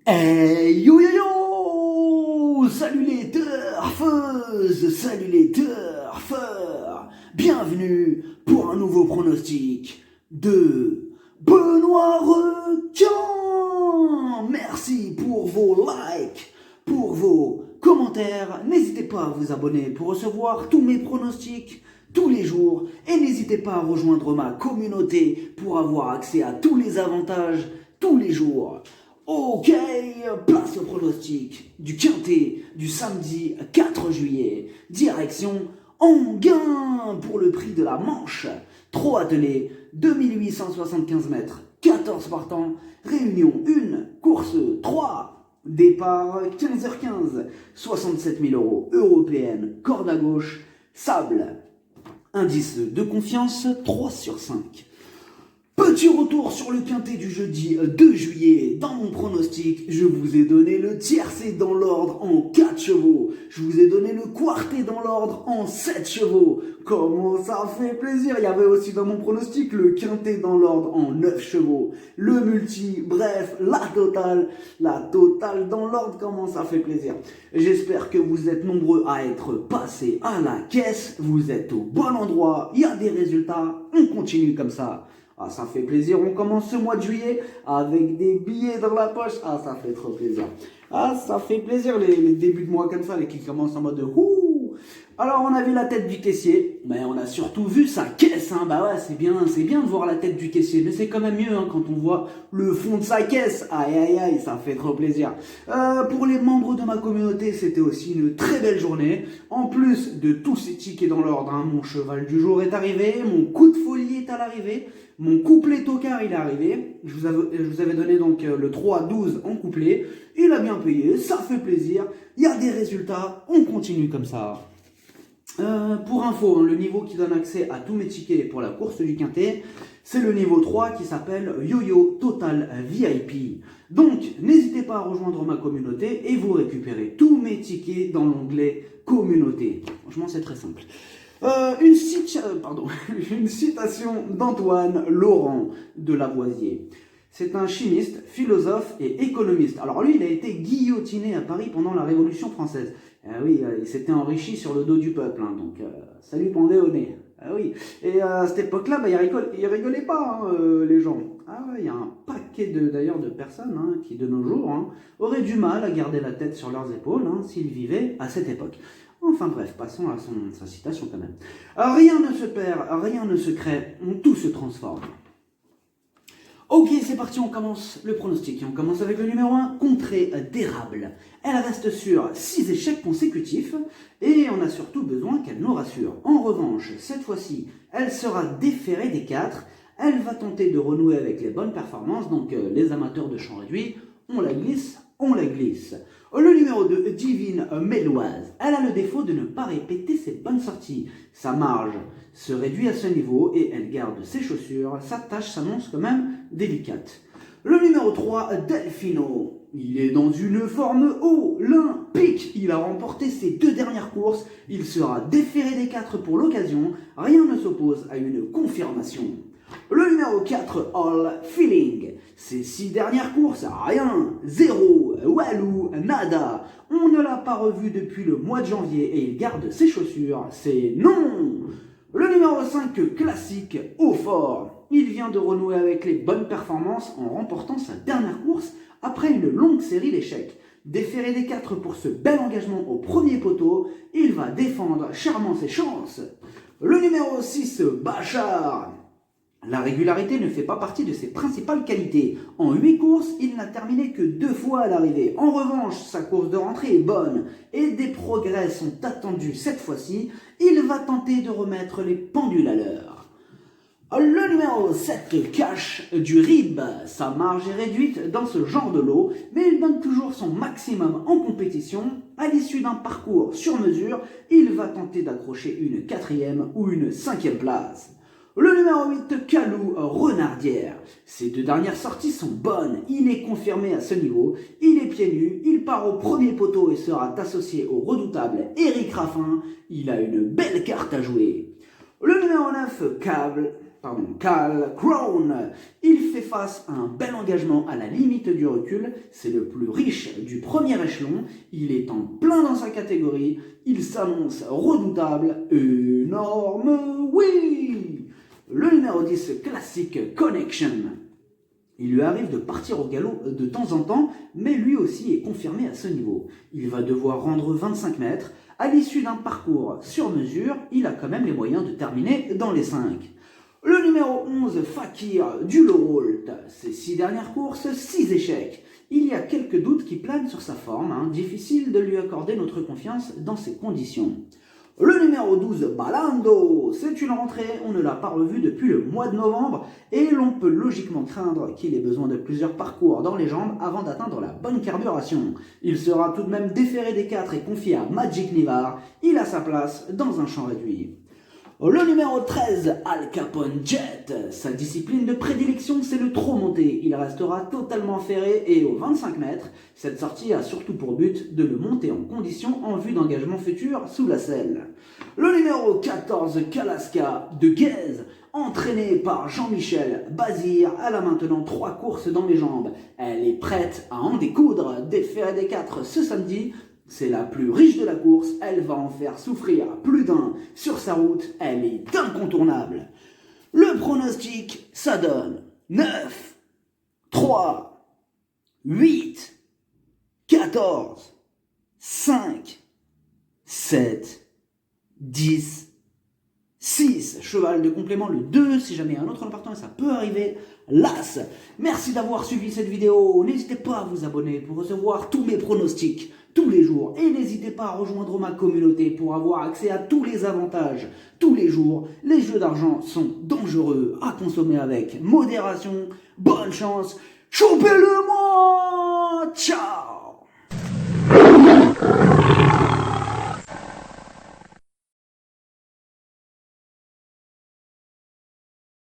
Hey yo yo yo! Salut les turfeuses! Salut les turfeurs! Bienvenue pour un nouveau pronostic de Benoît Requin! Merci pour vos likes, pour vos commentaires. N'hésitez pas à vous abonner pour recevoir tous mes pronostics tous les jours. Et n'hésitez pas à rejoindre ma communauté pour avoir accès à tous les avantages tous les jours. Ok, place au pronostic du quintet du samedi 4 juillet. Direction Enghien pour le prix de la Manche. 3 attelés, 2875 mètres, 14 partants. Réunion 1, course 3. Départ 15h15, 67 000 euros, européenne, corde à gauche, sable. Indice de confiance 3 sur 5. Petit retour sur le quintet du jeudi 2 juillet. Dans mon pronostic, je vous ai donné le tiercé dans l'ordre en 4 chevaux. Je vous ai donné le quartet dans l'ordre en 7 chevaux. Comment ça fait plaisir! Il y avait aussi dans mon pronostic le quintet dans l'ordre en 9 chevaux. Le multi, bref, la totale dans l'ordre, comment ça fait plaisir. J'espère que vous êtes nombreux à être passés à la caisse. Vous êtes au bon endroit, il y a des résultats, on continue comme ça. Ah, ça fait plaisir, on commence ce mois de juillet avec des billets dans la poche. Ah, ça fait trop plaisir. Ah, ça fait plaisir les débuts de mois comme ça, les qui commencent en mode ouh. Alors, on a vu la tête du caissier, mais on a surtout vu sa caisse. Hein. Bah ouais, c'est bien de voir la tête du caissier, mais c'est quand même mieux quand on voit le fond de sa caisse. Aïe, aïe, aïe, ça fait trop plaisir. Pour les membres de ma communauté, c'était aussi une très belle journée. En plus de tous ces tickets dans l'ordre, hein, mon cheval du jour est arrivé, mon coup de folie est à l'arrivée. Mon couplet tocard, il est arrivé. Je vous avais donné donc le 3-12 en couplet. Il a bien payé, ça fait plaisir. Il y a des résultats, on continue comme ça. Pour info, hein, le niveau qui donne accès à tous mes tickets pour la course du quintet, c'est le niveau 3 qui s'appelle Yo-Yo Total VIP. Donc, n'hésitez pas à rejoindre ma communauté et vous récupérez tous mes tickets dans l'onglet communauté. Franchement, c'est très simple. Une citation d'Antoine Laurent de Lavoisier. C'est un chimiste, philosophe et économiste. Alors lui, il a été guillotiné à Paris pendant la Révolution française. Ah oui, il s'était enrichi sur le dos du peuple, hein, donc ça lui pendait au nez. Ah oui, et à cette époque-là, bah, il rigolait pas, hein, les gens. Ah ouais, il y a un paquet d'ailleurs de personnes hein, qui, de nos jours, hein, auraient du mal à garder la tête sur leurs épaules hein, s'ils vivaient à cette époque. Enfin bref, passons à sa citation quand même. Rien ne se perd, rien ne se crée, tout se transforme. Ok, c'est parti, on commence le pronostic. On commence avec le numéro 1, Contrée d'érable. Elle reste sur 6 échecs consécutifs et on a surtout besoin qu'elle nous rassure. En revanche, cette fois-ci, elle sera déférée des 4. Elle va tenter de renouer avec les bonnes performances, donc les amateurs de champ réduit, on la glisse. Le numéro 2, Divine Méloise. Elle a le défaut de ne pas répéter ses bonnes sorties. Sa marge se réduit à ce niveau et elle garde ses chaussures. Sa tâche s'annonce quand même délicate. Le numéro 3, Delfino. Il est dans une forme olympique. Il a remporté ses 2 dernières courses. Il sera déféré des 4 pour l'occasion. Rien ne s'oppose à une confirmation. Le numéro 4, All Feeling. Ses 6 dernières courses, rien, 0, walou, nada. On ne l'a pas revu depuis le mois de janvier et il garde ses chaussures, c'est non. Le numéro 5, Classique, Haut Fort. Il vient de renouer avec les bonnes performances en remportant sa dernière course après une longue série d'échecs. Déféré des 4 pour ce bel engagement au premier poteau, il va défendre chèrement ses chances. Le numéro 6, Bachar. La régularité ne fait pas partie de ses principales qualités. En 8 courses, il n'a terminé que 2 fois à l'arrivée. En revanche, sa course de rentrée est bonne et des progrès sont attendus cette fois-ci. Il va tenter de remettre les pendules à l'heure. Le numéro 7, Cash du Rib. Sa marge est réduite dans ce genre de lot, mais il donne toujours son maximum en compétition. À l'issue d'un parcours sur mesure, il va tenter d'accrocher une 4e ou une 5e place. Le numéro 8, Calou Renardière. Ses 2 dernières sorties sont bonnes, il est confirmé à ce niveau, il est pieds nus, il part au premier poteau et sera associé au redoutable Éric Raffin, il a une belle carte à jouer. Le numéro 9, Cal Crown. Il fait face à un bel engagement à la limite du recul. C'est le plus riche du premier échelon. Il est en plein dans sa catégorie. Il s'annonce redoutable. Énorme, oui. Le numéro 10, Classic Connection. Il lui arrive de partir au galop de temps en temps, mais lui aussi est confirmé à ce niveau. Il va devoir rendre 25 mètres. À l'issue d'un parcours sur mesure, il a quand même les moyens de terminer dans les 5. Le numéro 11, Fakir du Lowalt. Ses 6 dernières courses, 6 échecs. Il y a quelques doutes qui planent sur sa forme, difficile de lui accorder notre confiance dans ces conditions. Le numéro 12, Balando, c'est une rentrée, on ne l'a pas revu depuis le mois de novembre et l'on peut logiquement craindre qu'il ait besoin de plusieurs parcours dans les jambes avant d'atteindre la bonne carburation. Il sera tout de même déféré des 4 et confié à Magic Nivar, il a sa place dans un champ réduit. Le numéro 13, Al Capone Jet. Sa discipline de prédilection, c'est le trop monté. Il restera totalement ferré et aux 25 mètres, cette sortie a surtout pour but de le monter en condition en vue d'engagement futur sous la selle. Le numéro 14, Kalaska de Guèze. Entraînée par Jean-Michel Bazir, elle a maintenant 3 courses dans les jambes. Elle est prête à en découdre. Déférée des 4 ce samedi. C'est la plus riche de la course, elle va en faire souffrir plus d'un sur sa route, elle est incontournable. Le pronostic, ça donne 9, 3, 8, 14, 5, 7, 10, 6. Cheval de complément, le 2, si jamais un autre en partant, ça peut arriver. L'As. Merci d'avoir suivi cette vidéo. N'hésitez pas à vous abonner pour recevoir tous mes pronostics tous les jours. Et n'hésitez pas à rejoindre ma communauté pour avoir accès à tous les avantages tous les jours. Les jeux d'argent sont dangereux à consommer avec modération. Bonne chance. Chopez-le moi. Ciao.